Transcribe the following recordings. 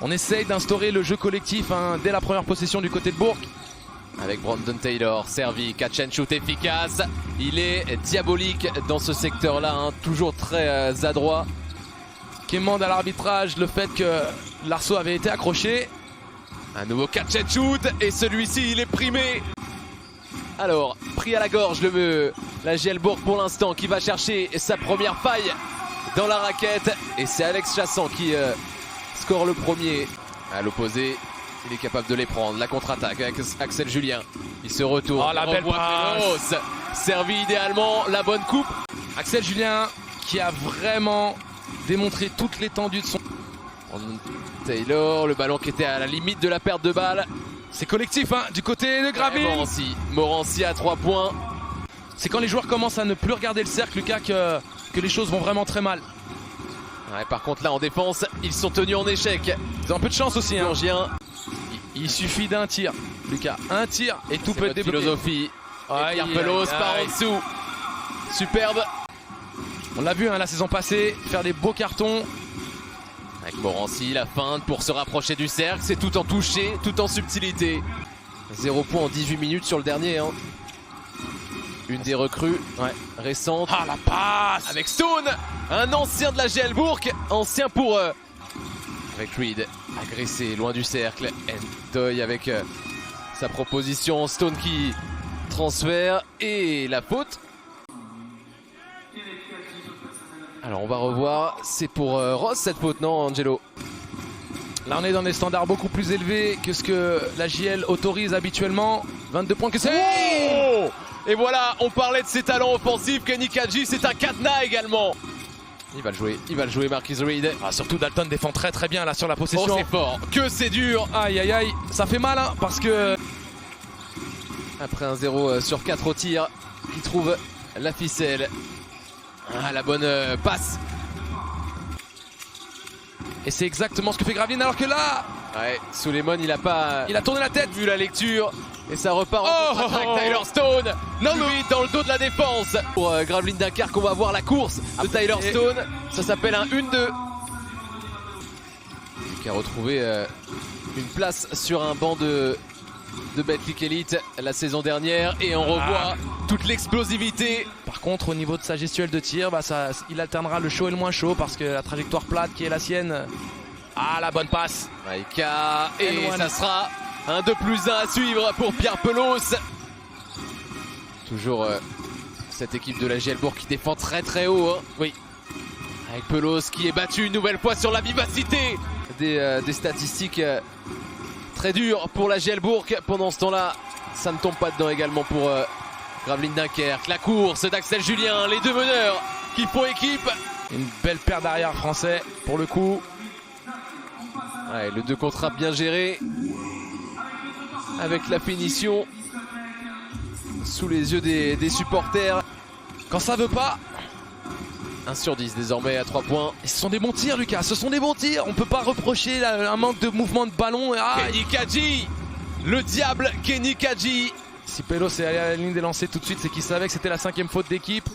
On essaye d'instaurer le jeu collectif dès la première possession du côté de Bourg. Avec Brandon Taylor, servi, catch and shoot efficace. Il est diabolique dans ce secteur-là, toujours très adroit. Quémande à l'arbitrage le fait que l'arceau avait été accroché. Un nouveau catch and shoot et celui-ci il est primé. Alors, pris à la gorge la GL Bourg pour l'instant qui va chercher sa première faille dans la raquette. Et c'est Alex Chassant qui score le premier. À l'opposé, il est capable de les prendre. La contre-attaque avec Axel Julien. Il se retourne. Oh, la belle passe. Servi idéalement, la bonne coupe. Axel Julien qui a vraiment démontré toute l'étendue de son... Taylor, le ballon qui était à la limite de la perte de balle. C'est collectif du côté de Gravelines. Morancy à 3 points. C'est quand les joueurs commencent à ne plus regarder le cercle, Lucas, que les choses vont vraiment très mal. Ouais, par contre là en défense, ils sont tenus en échec. Ils ont un peu de chance aussi. Il suffit d'un tir, Lucas. Un tir et tout peut être débloqué. Philosophie. Pierre Pelos par en dessous. Superbe. On l'a vu la saison passée, faire des beaux cartons. Avec Morancy, la feinte pour se rapprocher du cercle. C'est tout en toucher, tout en subtilité. 0 point en 18 minutes sur le dernier. Une des recrues récentes. Ah, la passe avec Stone, un ancien de la GL Bourg. Ancien pour... avec Reed, agressé, loin du cercle. Ndoye avec sa proposition. Stone qui transfère. Et la faute. Alors on va revoir. C'est pour Ross cette faute, non Angelo? Là on est dans des standards beaucoup plus élevés que ce que la JL autorise habituellement. 22 points que c'est. Oh, et voilà, on parlait de ses talents offensifs. Kenny Kadji, c'est un cadenas également. Il va le jouer Marquis Reed. Surtout Dalton défend très très bien là sur la possession. Oh c'est fort, que c'est dur. Aïe aïe aïe, ça fait mal parce que... Après un 0 sur 4 au tir, il trouve la ficelle. La bonne passe. Et c'est exactement ce que fait Gravelines alors que là... Suleiman il a tourné la tête. Vu la lecture. Et ça repart en contre-attaque. Tyler Stone dans le dos de la défense. Pour Gravelines Dunkerque, on va voir la course de Tyler Stone. Ça s'appelle un 1-2. Qui a retrouvé une place sur un banc de Betclic Elite la saison dernière. Et on revoit toute l'explosivité. Par contre, au niveau de sa gestuelle de tir, il alternera le chaud et le moins chaud parce que la trajectoire plate qui est la sienne... la bonne passe. Maïka, et ça sera un 2+1 à suivre pour Pierre Pelos. Toujours cette équipe de la GL Bourg qui défend très très haut. Oui. Avec Pelos qui est battu une nouvelle fois sur la vivacité. Des statistiques très dures pour la GL Bourg. Pendant ce temps-là, ça ne tombe pas dedans également pour Gravelines Dunkerque. La course d'Axel Julien, les deux meneurs qui font équipe. Une belle paire d'arrière français pour le coup. Le 2 contre 1 bien géré. Avec la finition sous les yeux des supporters. Quand ça veut pas. 1 sur 10 désormais à 3 points. Et ce sont des bons tirs Lucas, ce sont des bons tirs. On peut pas reprocher un manque de mouvement de ballon. Kenny Kadji, le diable Kenny Kadji. Si Pelos est allé à la ligne des lancers tout de suite, c'est qu'il savait que c'était la 5e faute d'équipe.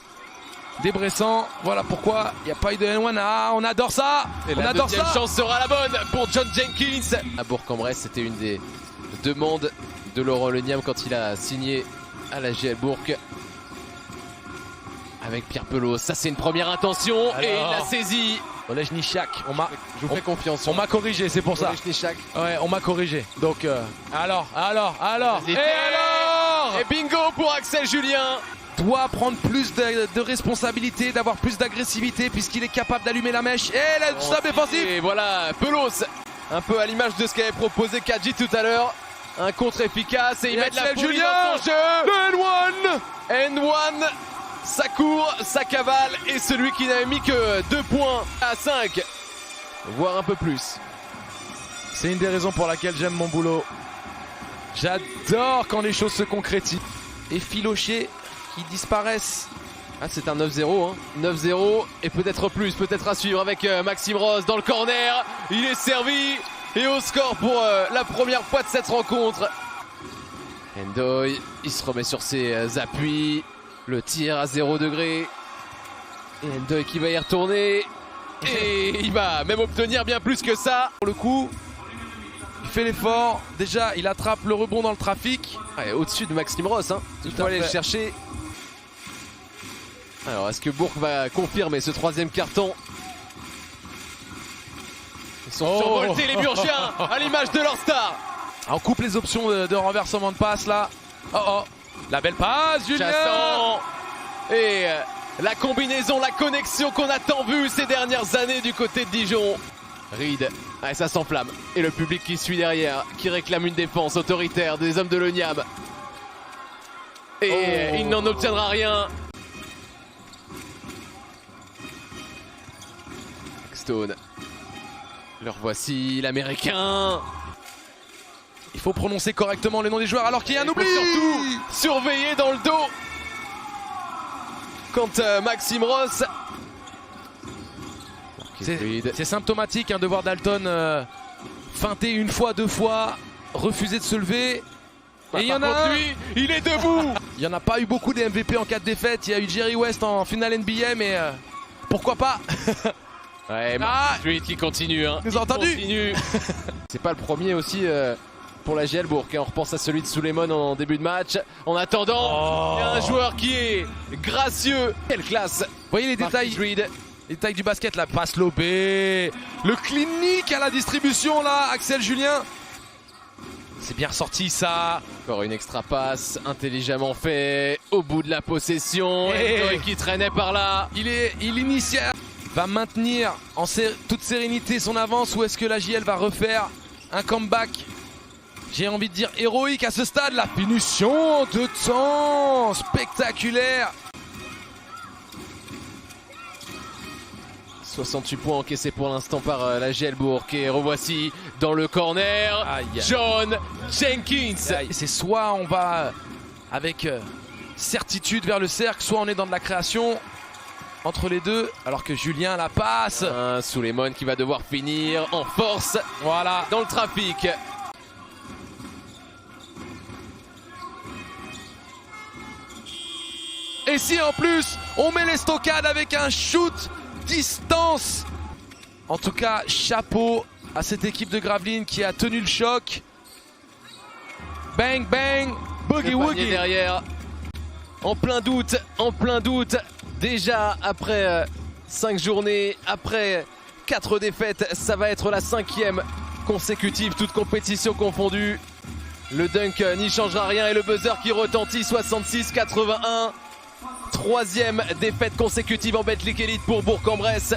Débressant, voilà pourquoi il n'y a pas eu de N1. On adore ça. Et la deuxième chance sera la bonne pour John Jenkins. À Bourg-en-Bresse, c'était une des demandes de Laurent Leniam quand il a signé à la GL Bourg. Avec Pierre Pelos, ça c'est une première intention. Alors, et il l'a saisi. Olejniczak, je vous fais confiance. On m'a corrigé, c'est pour ça. Ouais, on m'a corrigé. Donc alors. Et bingo pour Axel Julien. Doit prendre plus de responsabilité, d'avoir plus d'agressivité puisqu'il est capable d'allumer la mèche. Et le stop défensif. Et voilà, Pelos, un peu à l'image de ce qu'avait proposé Kadji tout à l'heure. Un contre efficace et il met de la folie dans son jeu. Le N1, ça court, ça cavale et celui qui n'avait mis que 2 points à 5, voire un peu plus. C'est une des raisons pour laquelle j'aime mon boulot. J'adore quand les choses se concrétisent. Et Filoché qui disparaissent. C'est un 9-0, 9-0 et peut-être plus, peut-être à suivre avec Maxime Rose dans le corner. Il est servi et au score pour la première fois de cette rencontre. Ndoye, il se remet sur ses appuis. Le tir à 0 degré. Et Ndoye qui va y retourner. Et il va même obtenir bien plus que ça. Pour le coup, fait l'effort. Déjà, il attrape le rebond dans le trafic. Ouais, au-dessus de Maxime Ross, hein. Il faut aller le chercher. Alors, est-ce que Bourg va confirmer ce troisième carton? Ils sont survoltés les Burgiens, à l'image de leur star. On coupe les options de renversement de passe là. Oh oh, la belle passe, Julien. Chasson. Et la combinaison, la connexion qu'on a tant vue ces dernières années du côté de Dijon. Reed, ouais, ça s'enflamme. Et le public qui suit derrière, qui réclame une défense autoritaire des hommes de l'Oniam. Et il n'en obtiendra rien. Stone. Leur voici, l'américain. Il faut prononcer correctement les noms des joueurs alors qu'il y a un oubli. Surtout surveiller dans le dos. Quand Maxime Ross. C'est symptomatique hein, de voir Dalton feinter une fois, deux fois, refuser de se lever. Bah, et il y en a un, lui, il est debout. Il n'y en a pas eu beaucoup des MVP en cas de défaite. Il y a eu Jerry West en finale NBA, mais pourquoi pas. Ouais, Street qui continue. Hein. Nous entendu. C'est pas le premier aussi pour la GL Bourg. Hein. On repense à celui de Suleiman en début de match. En attendant, il y a un joueur qui est gracieux. Quelle classe. Vous voyez les détails. Les détails du basket, la passe lobée, le clinique à la distribution là, Axel Julien. C'est bien ressorti ça. Encore une extra passe, intelligemment fait, au bout de la possession. Et qui traînait par là. Il initie, va maintenir en toute sérénité son avance ou est-ce que la JL va refaire un comeback? J'ai envie de dire héroïque à ce stade. La punition de temps spectaculaire. 68 points encaissés pour l'instant par la GL Bourg et revoici dans le corner John Jenkins. C'est soit on va avec certitude vers le cercle, soit on est dans de la création entre les deux alors que Julien la passe. Suleiman qui va devoir finir en force, voilà, dans le trafic. Et si en plus on met les stockades avec un shoot distance. En tout cas, chapeau à cette équipe de Gravelines qui a tenu le choc. Bang bang, boogie woogie derrière. En plein doute. Déjà après 5 journées, après 4 défaites, ça va être la 5e consécutive, toute compétition confondue. Le dunk n'y changera rien et le buzzer qui retentit 66-81. 3e défaite consécutive en Betclic Elite pour Bourg-en-Bresse.